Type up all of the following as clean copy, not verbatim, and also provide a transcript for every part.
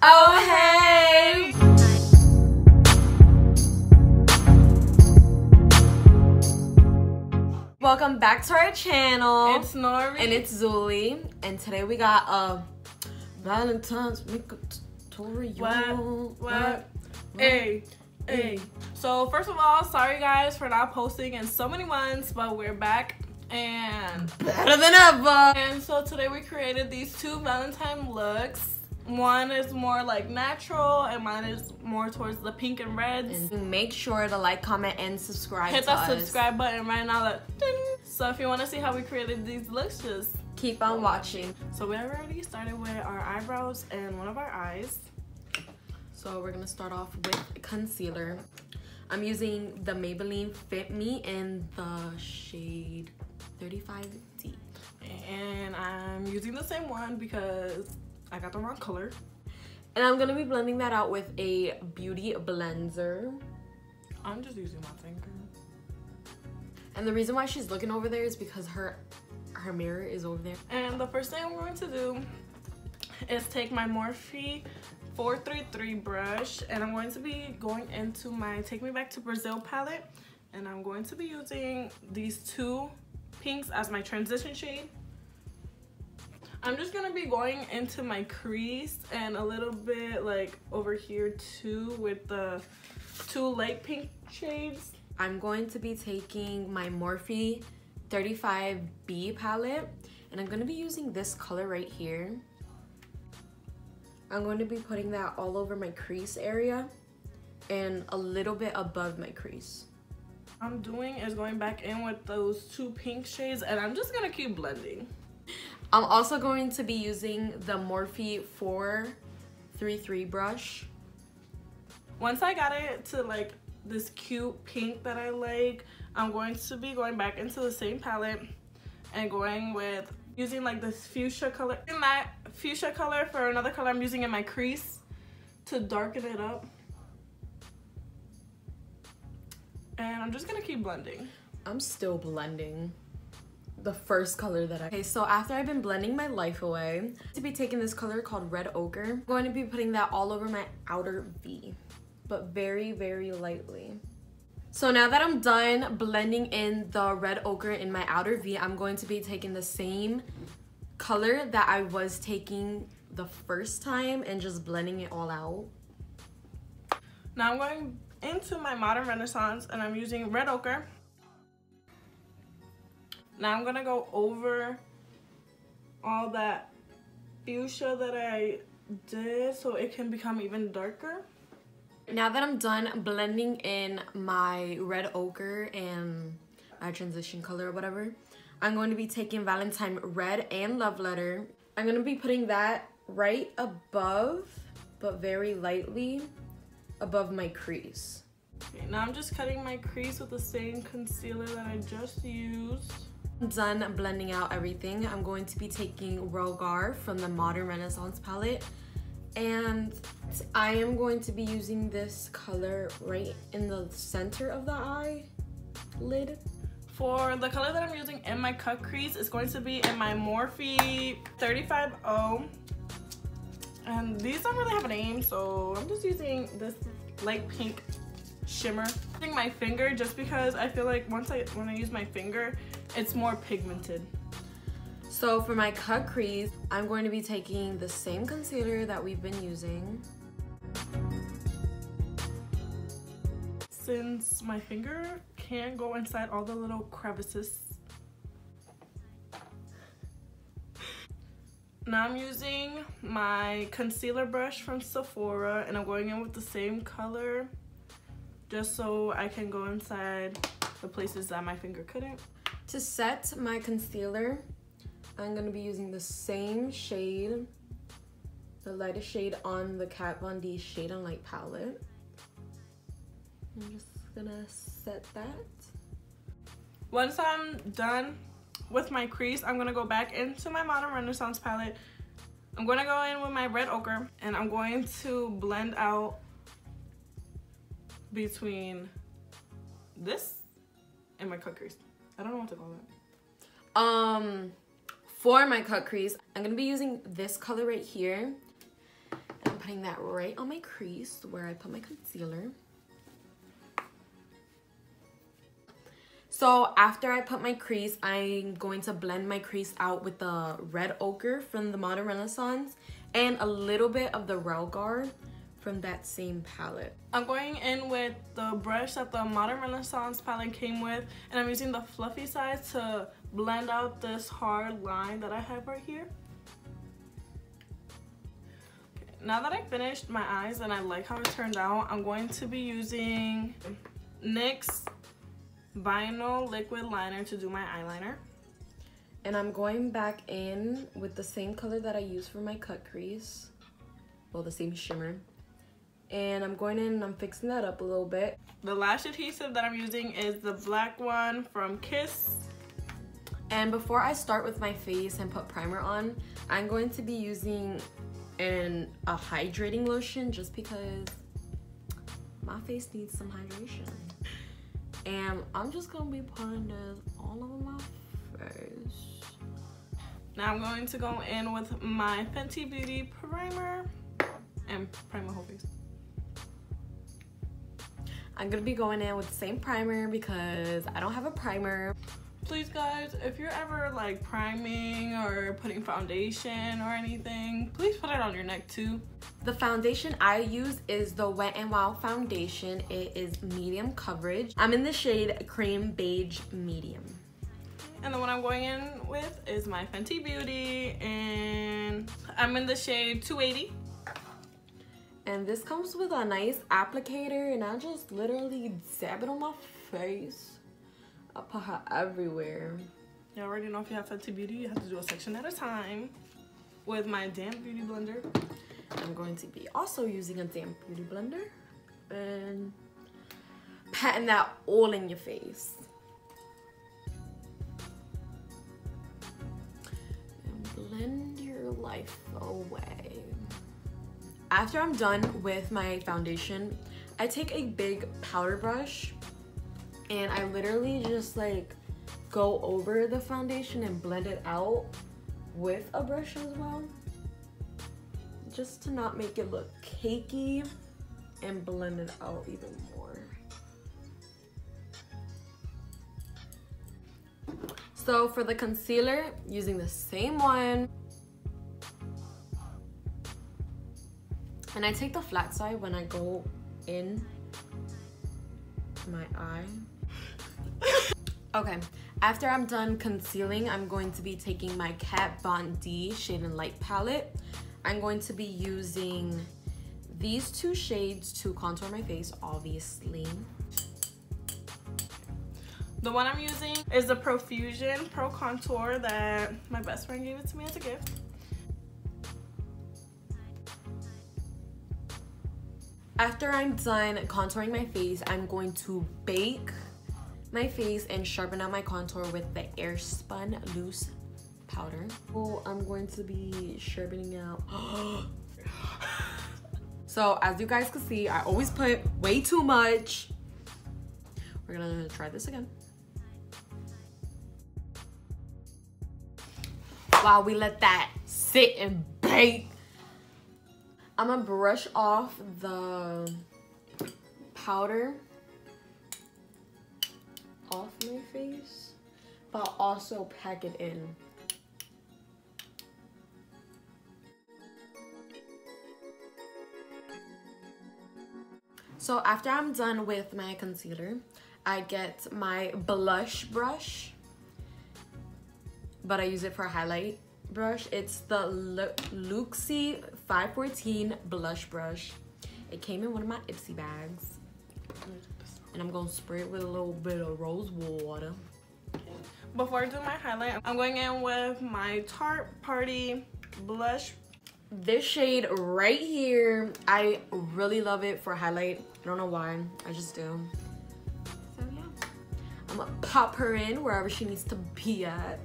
Oh, hey! Welcome back to our channel. It's Nori. And it's Zuly. And today we got a Valentine's makeup tutorial. What? Hey. So first of all, sorry guys for not posting in so many months, but we're back and better than ever. And so today we created these two Valentine looks. One is more like natural and mine is more towards the pink and reds. And make sure to like, comment, and subscribe. Hit that subscribe button right now. That ding. So if you want to see how we created these looks, just keep on watching. So we already started with our eyebrows and one of our eyes. So we're gonna start off with concealer. I'm using the Maybelline Fit Me in the shade 35D. And I'm using the same one because I got the wrong color. And I'm gonna be blending that out with a beauty blender. I'm just using my finger. And the reason why she's looking over there is because her mirror is over there. And the first thing I'm going to do is take my Morphe 433 brush, and I'm going to be going into my Take Me Back to Brazil palette, and I'm going to be using these two pinks as my transition shade. I'm just gonna be going into my crease and a little bit like over here too with the two light pink shades. I'm going to be taking my Morphe 35B palette, and I'm gonna be using this color right here. I'm going to be putting that all over my crease area and a little bit above my crease. What I'm doing is going back in with those two pink shades, and I'm just gonna keep blending. I'm also going to be using the Morphe 433 brush. Once I got it to like this cute pink that I like, I'm going to be going back into the same palette and going with using like this fuchsia color. In that fuchsia color for another color I'm using in my crease to darken it up. And I'm just gonna keep blending. I'm still blending the first color that Okay, so after I've been blending my life away, I'm going to be taking this color called Red Ochre. I'm going to be putting that all over my outer V, but very, very lightly. So now that I'm done blending in the Red Ochre in my outer V, I'm going to be taking the same color that I was taking the first time and just blending it all out. Now I'm going into my Modern Renaissance and I'm using Red Ochre. Now I'm gonna go over all that fuchsia that I did so it can become even darker. Now that I'm done blending in my Red Ochre and my transition color or whatever, I'm going to be taking Valentine Red and Love Letter. I'm going to be putting that right above, but very lightly, above my crease. Okay, now I'm just cutting my crease with the same concealer that I just used. I'm done blending out everything. I'm going to be taking Rogar from the Modern Renaissance palette, and I am going to be using this color right in the center of the eyelid. For the color that I'm using in my cut crease, it's going to be in my Morphe 35O. And these don't really have a name, so I'm just using this light pink shimmer. I'm using my finger just because I feel like when I use my finger, it's more pigmented. So for my cut crease, I'm going to be taking the same concealer that we've been using. Since my finger can't go inside all the little crevices. Now I'm using my concealer brush from Sephora and I'm going in with the same color just so I can go inside the places that my finger couldn't. To set my concealer, I'm going to be using the same shade, the lightest shade on the Kat Von D Shade and Light palette. I'm just gonna set that. Once I'm done with my crease, I'm gonna go back into my Modern Renaissance palette. I'm gonna go in with my Red Ochre and I'm going to blend out between this and my cut crease. I don't know what to call it. For my cut crease, I'm gonna be using this color right here. And I'm putting that right on my crease where I put my concealer. So after I put my crease, I'm going to blend my crease out with the red ochre from the Modern Renaissance and a little bit of the Relgar from that same palette. I'm going in with the brush that the Modern Renaissance palette came with, and I'm using the fluffy side to blend out this hard line that I have right here. Okay, now that I finished my eyes and I like how it turned out, I'm going to be using NYX Vinyl Liquid Liner to do my eyeliner. And I'm going back in with the same color that I used for my cut crease. Well, the same shimmer. And I'm going in and I'm fixing that up a little bit. The lash adhesive that I'm using is the black one from Kiss. And before I start with my face and put primer on, I'm going to be using a hydrating lotion just because my face needs some hydration. And I'm just gonna be putting this all over my face. Now I'm going to go in with my Fenty Beauty primer and prime my whole face. I'm gonna be going in with the same primer because I don't have a primer. Please guys, if you're ever like priming or putting foundation or anything, please put it on your neck too. The foundation I use is the Wet n Wild foundation. It is medium coverage. I'm in the shade Cream Beige Medium. And the one I'm going in with is my Fenty Beauty, and I'm in the shade 280. And this comes with a nice applicator, and I just literally dab it on my face. I put her everywhere. You already know if you have Fenty Beauty, you have to do a section at a time. With my damp beauty blender, I'm going to be also using a damp beauty blender and patting that all in your face. And blend your life away. After I'm done with my foundation, I take a big powder brush and I literally just like go over the foundation and blend it out with a brush as well, just to not make it look cakey, and blend it out even more. So for the concealer, using the same one, and I take the flat side when I go in my eye. Okay, after I'm done concealing, I'm going to be taking my Kat Von D Shade and Light palette. I'm going to be using these two shades to contour my face, obviously. the one I'm using is the Profusion Pro Contour that my best friend gave it to me as a gift. After I'm done contouring my face, I'm going to bake my face and sharpen out my contour with the Airspun Loose Powder. Oh, I'm going to be sharpening out. So as you guys can see, I always put way too much. We're gonna try this again. While we let that sit and bake, I'm gonna brush off the powder off my face, but also pack it in. So after I'm done with my concealer, I get my blush brush, but I use it for a highlight brush. It's the Luxie 514 blush brush. It came in one of my Ipsy bags. And I'm gonna spray it with a little bit of rose water. Before I do my highlight, I'm going in with my Tarte Party blush. This shade right here, I really love it for highlight. I don't know why, I just do. So yeah, I'm gonna pop her in wherever she needs to be at.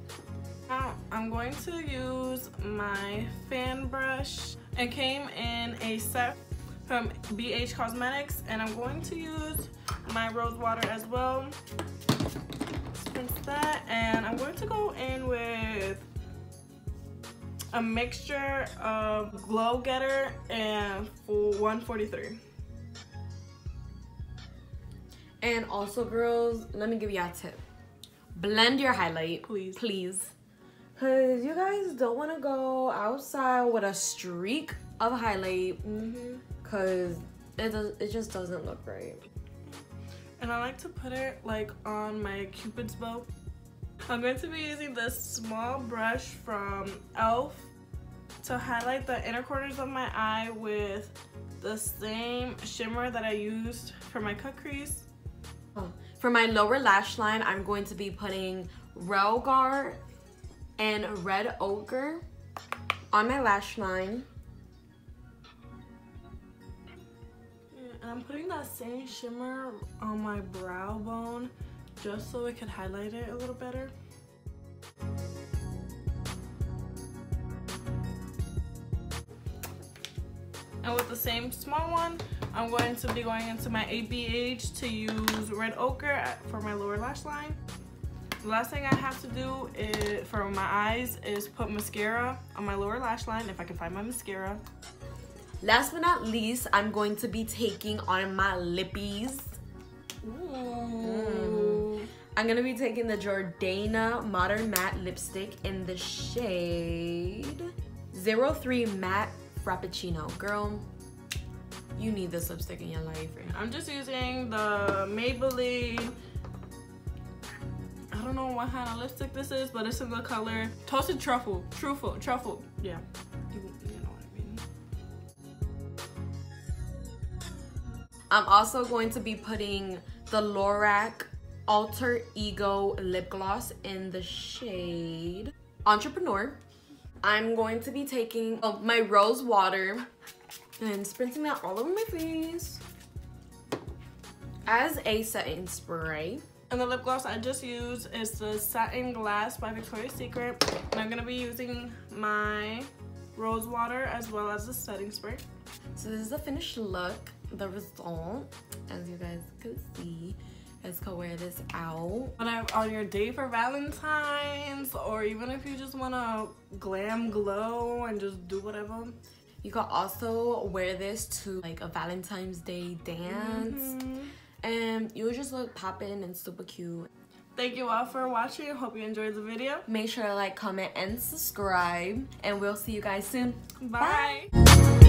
Now I'm going to use my fan brush. It came in a set from BH Cosmetics, and I'm going to use my rose water as well. Rinse that, and I'm going to go in with a mixture of Glow Getter and for $143. And also, girls, let me give you a tip. Blend your highlight, please. Because you guys don't want to go outside with a streak of highlight. Because it just doesn't look right. And I like to put it like on my Cupid's bow. I'm going to be using this small brush from e.l.f. to highlight the inner corners of my eye with the same shimmer that I used for my cut crease. For my lower lash line, I'm going to be putting Relgar and Red Ochre on my lash line. And I'm putting that same shimmer on my brow bone just so it could highlight it a little better. And with the same small one, I'm going to be going into my ABH to use Red Ochre for my lower lash line. The last thing I have to do for my eyes is put mascara on my lower lash line, if I can find my mascara. Last but not least, I'm going to be taking on my lippies. Ooh. I'm going to be taking the Jordana Modern Matte Lipstick in the shade 03 Matte Frappuccino. Girl, you need this lipstick in your life. I'm just using the Maybelline, I don't know what kind of lipstick this is, but it's in the color Toasted Truffle. Truffle. Yeah. You know what I mean. I'm also going to be putting the Lorac Alter Ego Lip Gloss in the shade Entrepreneur. I'm going to be taking my rose water and spritzing that all over my face as a setting spray. And the lip gloss I just used is the Satin Glass by Victoria's Secret. And I'm going to be using my rose water as well as the setting spray. So this is the finished look, the result, as you guys can see. You guys can wear this out. On your day for Valentine's, or even if you just want to glam glow and just do whatever. You can also wear this to like a Valentine's Day dance. And you'll just look poppin' and super cute. Thank you all for watching. Hope you enjoyed the video. Make sure to like, comment, and subscribe. And we'll see you guys soon. Bye. Bye.